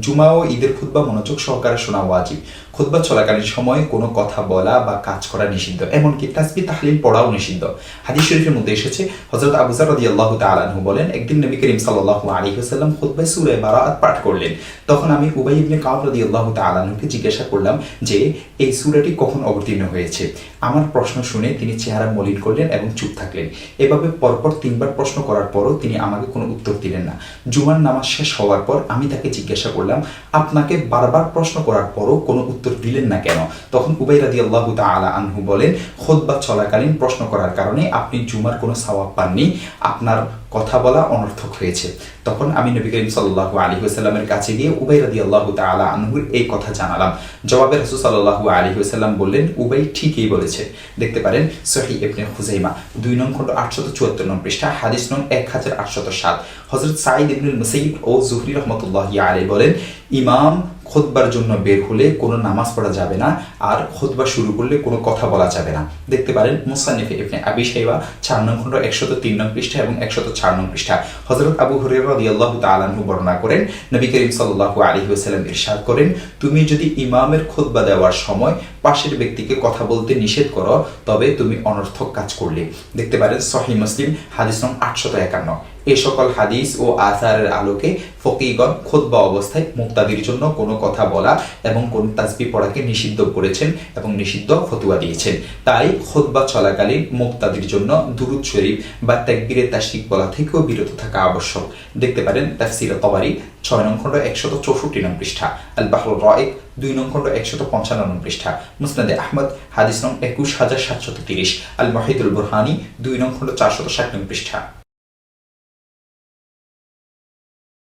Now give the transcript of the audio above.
জুমা ও ঈদের খুতবা মনোযোগ সহকারে শোনা ওয়াজিব। খুতবা চলাকালীন সময় কোনো কথা বলা বা কাজ করা নিষিদ্ধ, এমনকি তাসবিহ তাহলিল পড়াও নিষিদ্ধ। হাদিস শরীফের মধ্যে এসেছে, হযরত আবু যর রাদিয়াল্লাহু তাআলা আনহু বলেন, একদিন নবী করিম সাল্লাল্লাহু আলাইহি ওয়াসাল্লাম খুতবায় সূরা বারাআত পাঠ করলেন। তখন আমি উবাই ইবনে কাব রাদিয়াল্লাহু তাআলা আনহুকে জিজ্ঞাসা করলাম যে এই সূরাটি কখন অবতীর্ণ হয়েছে। আমার প্রশ্ন শুনে তিনি চেহারা মলিন করলেন এবং চুপ থাকলেন। এভাবে পরপর 3 বার প্রশ্ন করার পরও তিনি আমাকে কোনো উত্তর দিলেন না। জুমার নামাজ শেষ হওয়ার পর আমি তাকে জিজ্ঞাসা করলাম, আপনাকে বারবার প্রশ্ন করার পরও কোনো উত্তর দিলেন না কেন? তখন উবাই রাদিয়াল্লাহু তাআলা আনহু বলেন, খুতবা চলাকালীন প্রশ্ন করার কারণে আপনি জুমার কোনো সওয়াব পাননি, আপনার কথা বলা অনর্থক হয়েছে। তখন আমি নবী করিম সাল্লাল্লাহু আলাইহি ওয়াসাল্লামের কাছে গিয়ে উবাই রাদিয়াল্লাহু তাআলা আনহুর এই কথা জানালাম। জবাবে রাসূল সাল্লাল্লাহু আলাইহি ওয়াসাল্লাম বললেন, উবাই ঠিকই বলেছে। দেখতে পারেন সহিহ ইবনে খুজাইমা 2 নং খণ্ড 874 নং পৃষ্ঠা, হাদিস নং 1807। হযরত সাঈদ ইবনুল মুসাইয়িব ও যুহরি রাহমাতুল্লাহি আলাইহি বলেন, ইমাম খুতবার জন্য বের হলে কোনো নামাজ পড়া যাবে না, আর খুতবা শুরু করলে কোনো কথা বলা যাবে না। দেখতে পারেন মুসান্নিফে ইবনে আবি শাইবা 4 নং খণ্ড 103 নং পৃষ্ঠা এবং 104 নং পৃষ্ঠা। হযরত আবু হুরায়রা রাদিয়াল্লাহু তাআলা আনহু বর্ণনা করেন, নবী করিম সাল্লাল্লাহু আলাইহি ওয়াসাল্লাম ইরশাদ করেন, তুমি যদি ইমামের খুতবা দেওয়ার সময় পাশের ব্যক্তিকে কথা বলতে নিষেধ করো, তবে তুমি অনর্থক কাজ করলে। দেখতে পারেন সহিহ মুসলিম হাদিস নং 851। এই সকল হাদিস ও আসারের আলোকে ফকিহগণ খুতবা অবস্থায় মুক্তাদির জন্য কোনো কথা বলা এবং কোন তাসবিহ পড়াকে নিষিদ্ধ করেছেন এবং নিষিদ্ধ ফতোয়া দিয়েছেন। তাই খুতবা চলাকালীন মুক্তাদির জন্য দুরূদ শরীফ বা তাকবীরে তাশরিক বলা থেকেও বিরত থাকা আবশ্যক। দেখতে পারেন তাফসীর তাবারি 6 নং খণ্ড 164 নং পৃষ্ঠা, আল বাহরুর রাইক 2 নং খণ্ড 155 নং পৃষ্ঠা, মুসনাদে আহমদ হাদিস নং 21730, আল মুহিতুল বুরহানি 2 নং খণ্ড 460 নং পৃষ্ঠা।